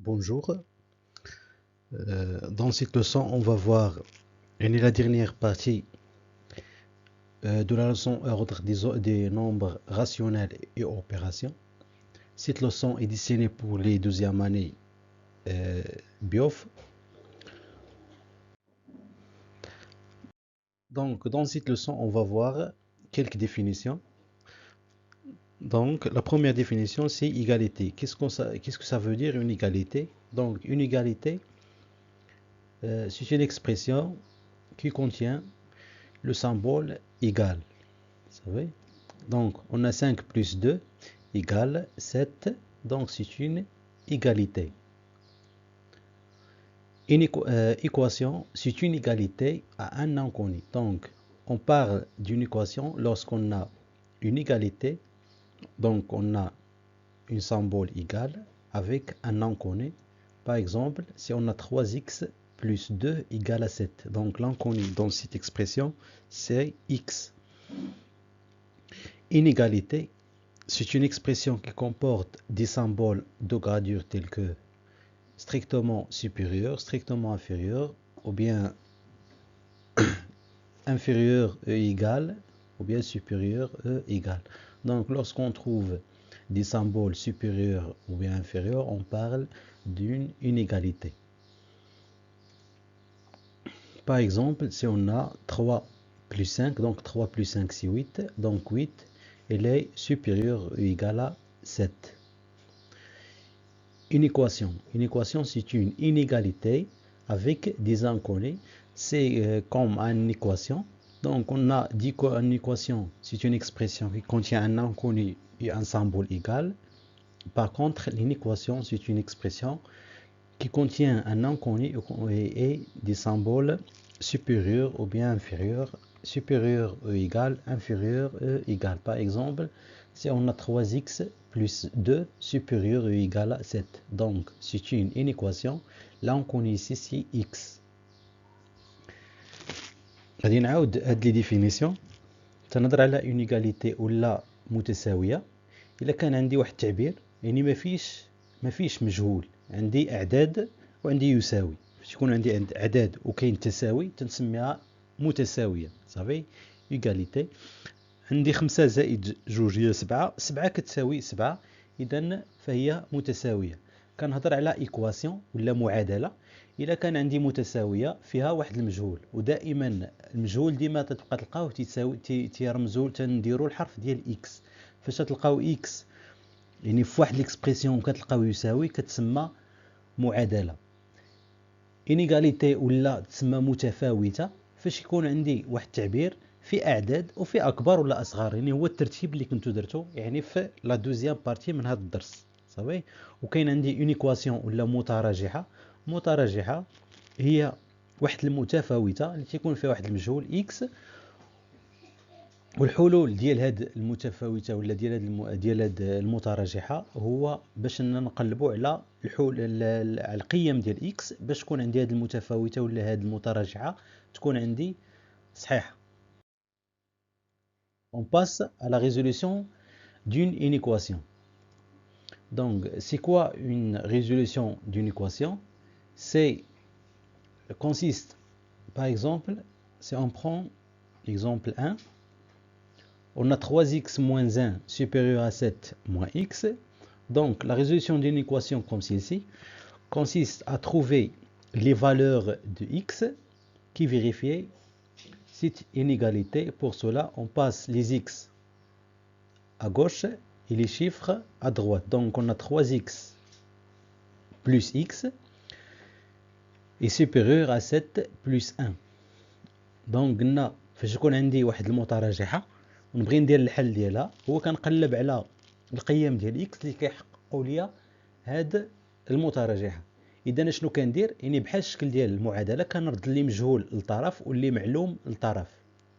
Bonjour. Dans cette leçon, on va voir la dernière partie de la leçon ordre des nombres rationnels et opérations. Cette leçon est destinée pour les deuxième année BIOF. Donc, dans cette leçon, on va voir quelques définitions. Donc, la première définition, c'est égalité. Qu'est-ce que ça veut dire une égalité? Donc, une égalité, c'est une expression qui contient le symbole égal. Vous savez? Donc, on a 5 plus 2 égale 7. Donc, c'est une égalité. Une équation, c'est une égalité à un inconnu. Donc, on parle d'une équation lorsqu'on a une égalité. Donc, on a un symbole égal avec un inconnu. Par exemple, si on a 3x plus 2 égale à 7. Donc, l'inconnu dans cette expression, c'est x. Inégalité, c'est une expression qui comporte des symboles de gradure tels que strictement supérieur, strictement inférieur, ou bien inférieur E égal, ou bien supérieur E égal. Donc lorsqu'on trouve des symboles supérieurs ou bien inférieurs, on parle d'une inégalité. Par exemple, si on a 3 plus 5, donc 3 plus 5 c'est 8, donc 8, elle est supérieure ou égale à 7. Une équation, c'est une inégalité avec des inconnus. C'est comme une équation. Donc on a dit qu'une équation, c'est une expression qui contient un inconnu et un symbole égal. Par contre, une équation, c'est une expression qui contient un inconnu et des symboles supérieurs ou bien inférieurs. Supérieur ou égal, inférieur ou égal. Par exemple, si on a 3x plus 2 supérieur ou égal à 7. Donc, c'est une équation. L'inconnu ici, c'est x. غادي نعاود هاد لي ديفينيسيون. تنهضر على اون ايغاليتي ولا متساويه الا كان عندي واحد التعبير يعني ما فيش مجهول، عندي اعداد وعندي يساوي. فاش يكون عندي اعداد وكاين تساوي تنسميها متساويه. صافي ايغاليتي. عندي 5 زائد 2 هي 7، 7 كتساوي 7، اذا فهي متساويه. كنهضر على ايكواسيون ولا معادله الا كان عندي متساويه فيها واحد المجهول، ودائما المجهول ديما تبقى تلقاوه تيرمزوا تنديروا الحرف ديال اكس. فاش تلقاو اكس يعني في واحد ليكسبرسيون كتلقاو يساوي كتسمى معادله. انيغاليتي ولا تسمى متفاوته فاش يكون عندي واحد التعبير في اعداد وفي اكبر ولا اصغر. يعني هو الترتيب اللي كنتو درتو يعني في لا دوزيام بارتي من هذا الدرس. صافي. وكاين عندي اون ايكواسيون ولا متراجحه. متراجحه هي واحد المتفاوته اللي تيكون فيها واحد المجهول اكس، والحلول ديال هاد المتفاوته ولا ديال هاد المتراجحه هو باش نقلبوا على على القيم ديال اكس باش تكون عندي هاد المتفاوته ولا هاد المتراجحه تكون عندي صحيحه. On passe à la résolution d'une équation. Donc, c'est quoi une résolution d'une équation? C'est consiste, par exemple, si on prend l'exemple 1, on a 3x moins 1 supérieur à 7 moins x. Donc, la résolution d'une équation comme celle-ci consiste à trouver les valeurs de x qui vérifient cette inégalité. Pour cela, on passe les x à gauche et les chiffres à droite. Donc, on a 3x plus x est supérieur à 7 plus 1. Donc, قلنا فاش يكون عندي واحد المتراجحة ونبغي ندير الحل ديالها هو كنقلب على القيم ديال اكس اللي كيحققوا ليا هاد المتراجحة. اذا شنو كندير؟ يعني بحال الشكل ديال المعادلة كنرد اللي مجهول للطرف واللي معلوم للطرف.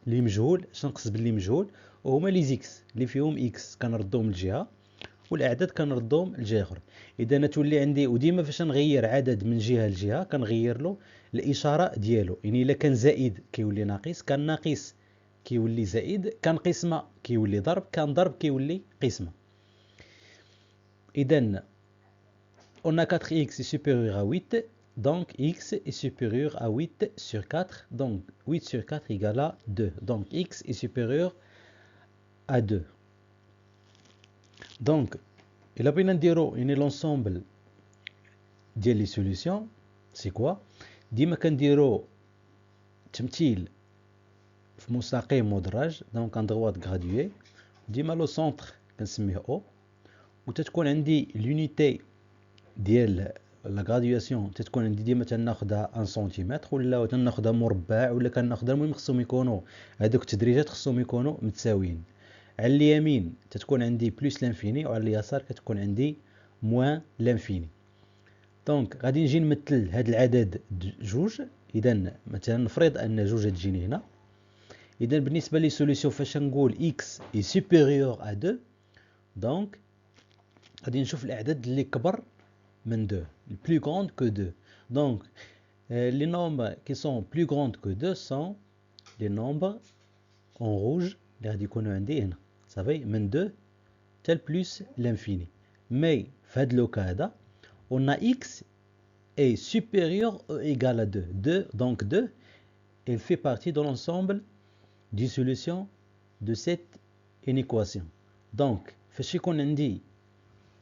اللي مجهول شنو نقصد باللي مجهول؟ وهما لي زيكس اللي فيهم اكس كنردهم للجهة والاعداد كنردهم لجهه اخرى. اذا تولي عندي وديما فاش نغير عدد من جهه لجهه كنغير له الاشاره ديالو. يعني الا كان زائد كيولي ناقص، كان ناقص كيولي زائد، كان قسمه كيولي ضرب، كان ضرب كيولي قسمه. اذا on a 4x est supérieur à 8, donc x est supérieur à 8 sur 4, donc 8 sur 4 égale à 2, donc x est supérieur à 2. Donc, il a bien dire l'ensemble des solutions, c'est quoi? ديما كنديرو تمثيل في مستقيم مدرج، دونك ان droite graduée، ديما لو سونتر كنسميه او، وتتكون عندي لونيتي ديال لا غراديواسيون تتكون عندي ديما تناخذها 1 سنتيمتر ولا تناخذها مربع ولا كناخذها، المهم خصهم يكونوا هذوك التدريجات خصهم يكونوا متساويين. على اليمين تتكون عندي بلس لانفيني وعلى اليسار كتكون عندي موان لانفيني. دونك غادي نجي نمثل هذا العدد جوج، اذا مثلا نفرض ان جوج تجيني هنا، اذا بالنسبه لي سوليسيون فاش نقول x est supérieur à 2، دونك غادي نشوف الاعداد اللي كبر من 2، plus grande que 2. Donc les nombres qui sont plus grands que 2 sont les nombres en rouge اللي غادي يكونوا عندي هنا، صافي من 2 حتى plus l'infini. Mais في هذا لو هذا on a x est supérieur ou égal à 2. 2, donc 2, il fait partie de l'ensemble des solutions de cette équation. Donc, فاش يكون عندي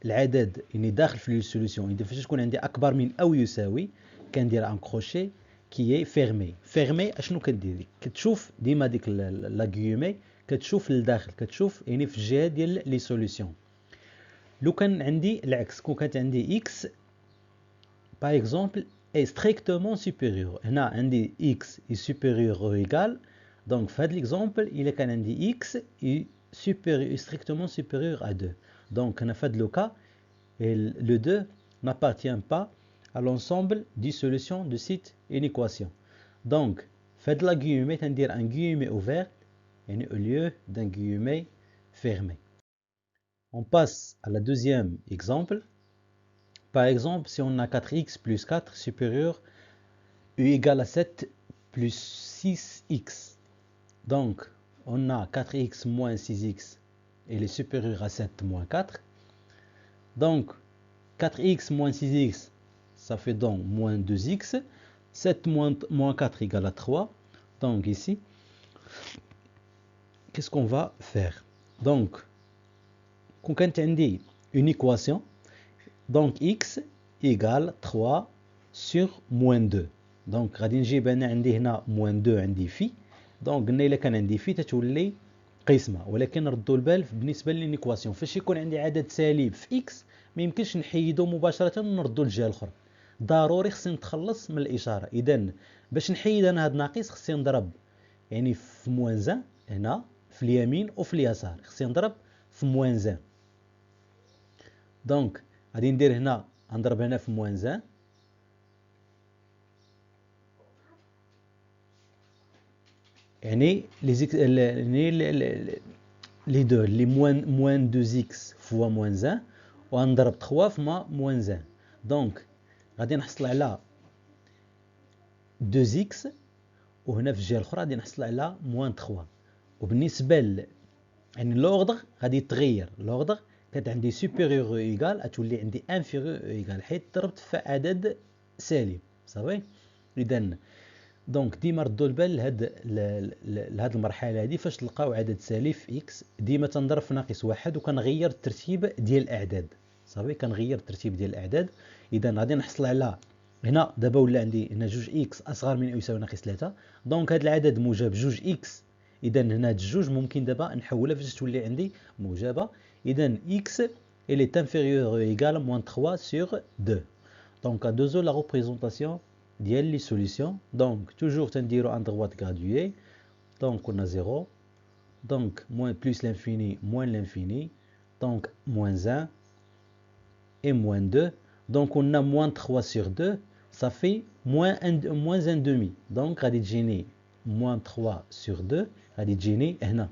العدد اللي داخل في السوليسيون، إذا فاش يكون عندي أكبر من أو يساوي كندير ان كروشي كي فيرمي. فيرمي اشنو كدير؟ كتشوف ديما ديك لا غيومي كتشوف للداخل، كتشوف يعني في الجهه ديال لي سوليسيون. لو كان عندي العكس، كون كانت عندي x par exemple est strictement supérieur، هنا عندي x est supérieur ou égal، donc في هذا l'exemple il كان عندي x est supérieur strictement supérieur à 2، donc هنا في هذا le cas le 2 n'appartient pas à l'ensemble des solutions de cette équation. Donc في هذا la guillemets ندير un guillemet ouvert يعني au lieu d'un guillemet fermé. On passe à la deuxième exemple. Par exemple, si on a 4x plus 4 supérieur ou égal à 7 plus 6x. Donc, on a 4x moins 6x, il est supérieur à 7 moins 4. Donc, 4x moins 6x, ça fait donc moins 2x. 7 moins 4 égale à 3. Donc, ici, qu'est-ce qu'on va faire? Donc, quand on dit une équation, donc x égale 3 sur moins 2. donc غادي نجيب انا عندي هنا moins 2 عندي في، دونك قلنا الا كان عندي في تتولي قسمه، ولكن ردوا البال بالنسبه للإيكواسيون فاش يكون عندي عدد سالب في x ما يمكنش نحيدو مباشره ونردو للجهه الاخرى، ضروري خصني نتخلص من الاشاره. اذا باش نحيد انا هذا الناقص خصني نضرب يعني في موان 1 هنا في اليمين وفي اليسار، خصني نضرب في موان 1. دونك غادي ندير هنا نضرب هنا في موان 1 يعني لي دو اللي موان 2 اكس فوا موان 1 وغنضرب 3 في موان 1. دونك غادي نحصل على 2 اكس وهنا في الجهه الاخرى غادي نحصل على موان 3. وبالنسبه يعني لوردر غادي يتغير، لوردر كانت عندي سوبيريور او ايغال غتولي عندي انفيريور او ايغال حيت ضربت في عدد سالب، صافي. اذا دونك ديما ردوا البال لهاد المرحله هذه فاش تلقاو عدد سالب في اكس ديما تنضرب في ناقص واحد وكنغير الترتيب ديال الاعداد، صافي كنغير الترتيب ديال الاعداد. اذا غادي نحصل على هنا دابا ولا عندي هنا 2 اكس اصغر من او يساوي ناقص 3، دونك هذا العدد موجب 2 اكس، اذا هنا هاد الجوج ممكن دابا نحولها فاش تولي عندي موجبه. اذا اكس elle est inférieure ou égale à moins 3 sur 2. Donc à 2 la représentation ديال les solutions. Donc toujours تنديرو en droite graduée. Donc on a 0. Donc moins plus l'infini moins l'infini. Donc moins 1 et moins 2. Donc on a moins 3 sur 2. Ça fait moins 1 demi. Donc غادي تجيني moins 3 sur 2 غادي تجيني هنا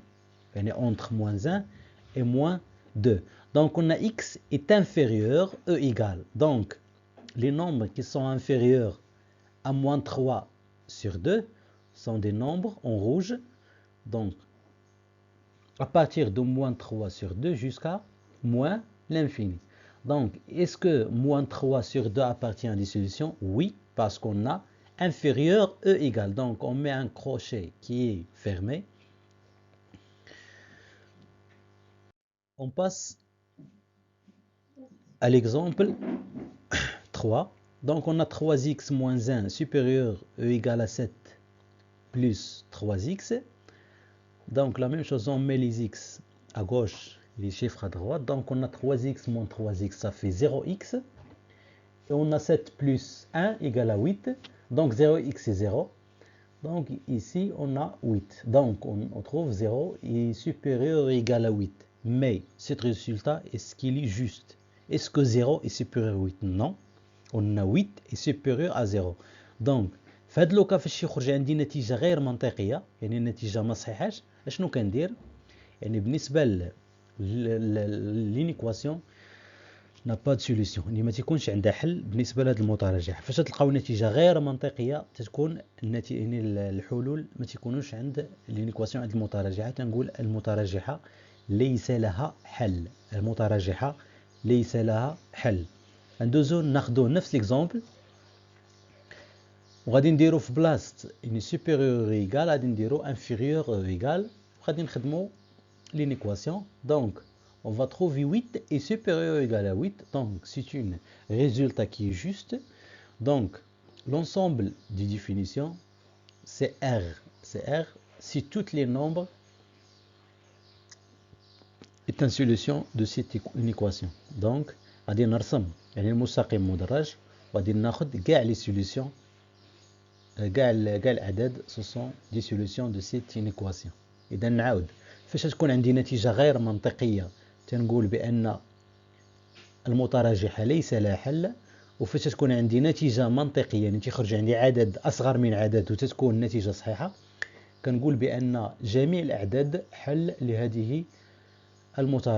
يعني entre moins 1 et moins 2. Donc on a x est inférieur ou égal. Donc les nombres qui sont inférieurs à moins 3 sur 2 sont des nombres en rouge. Donc à partir de moins 3 sur 2 jusqu'à moins l'infini. Donc, est-ce que moins 3 sur 2 appartient à des solutions? Oui, parce qu'on a inférieur E égale. Donc, on met un crochet qui est fermé. On passe à l'exemple 3. Donc, on a 3x moins 1 supérieur E égale à 7 plus 3x. Donc, la même chose, on met les x à gauche, les chiffres à droite. Donc, on a 3x moins 3x, ça fait 0x. Et on a 7 plus 1 égale à 8. Donc, 0x c'est 0. Donc, ici, on a 8. Donc, on trouve 0 est supérieur ou égal à 8. Mais, ce résultat, est-ce qu'il est juste? Est-ce que 0 est supérieur à 8? Non. On a 8 est supérieur à 0. Donc, في هذا لوكا فاش يخرج عندي نتيجة غير منطقية، يعني النتيجة ما صحيحاش، اشنو كندير؟ يعني بالنسبة لينيكواسيون n'a pas de solution، اللي ما تيكونش عندها حل بالنسبة لهاد المتراجع. فاش تلقاو نتيجة غير منطقية تتكون يعني الحلول ما تيكونوش عند لينيكواسيون، عند المتراجعة تنقول المتراجعة ليس لها حل. المتراجعة ليس لها حل. ندوزو ناخدو نفس ليكزامبل وغادي نديرو في بلاصة اني سوبيريور ايغال غادي نديرو انفيريور ايغال وغادي نخدمو l'inéquation. Donc, on va trouver 8 est supérieur ou égal à 8. Donc, c'est un résultat qui est juste. Donc, l'ensemble des définitions, c'est R. C'est R si tous les nombres est une solution de cette équation. Donc, غادي نرسم يعني المستقيم مدرج وغادي ناخذ كاع les solutions كاع الأعداد ce sont des solutions de cette équation. إذا نعاود فاش تكون عندي نتيجة غير منطقية تنقول بأن المتراجحة ليس لها حل، وفاش تكون عندي نتيجة منطقية يعني تخرج عندي عدد أصغر من عدد وتتكون النتيجة صحيحة كنقول بأن جميع الأعداد حل لهذه المتراجحة.